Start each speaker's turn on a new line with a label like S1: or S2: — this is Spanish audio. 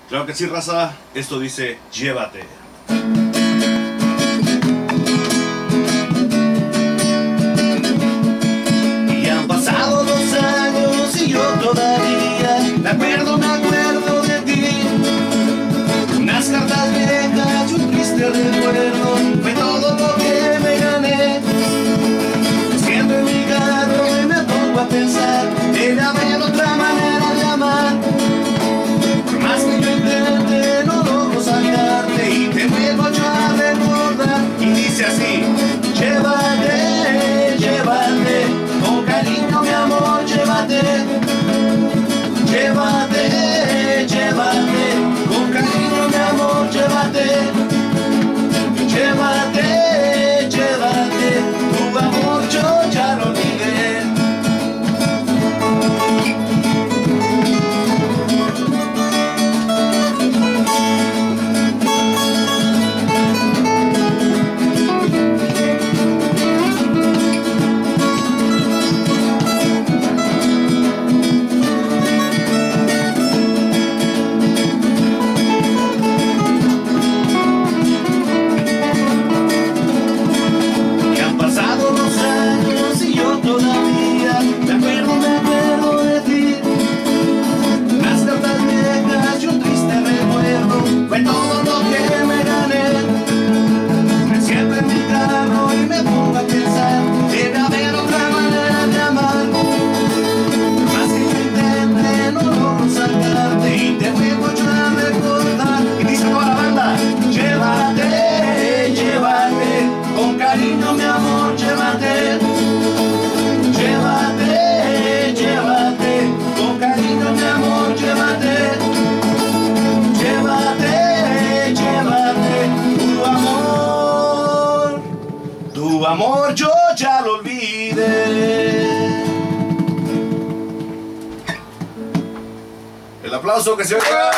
S1: Claro que sí, raza. Esto dice, llévate.
S2: Y han pasado 2 años y yo todavía me acuerdo de ti. Unas cartas viejas y un triste recuerdo fue todo lo que me gané. Siempre en mi carro y me pongo a pensar, debe haber otra manera de amar. Por más que yo intente, no logro sacarte y te vuelvo yo a recordar. Y dice así: llévate, llévate, con cariño mi amor, llévate. Llévate, llévate, con cariño mi amor, llévate. Llévate, llévate, tu amor yo ya lo olvidé. Tu amor yo ya lo olvidé.
S1: El aplauso que se oiga.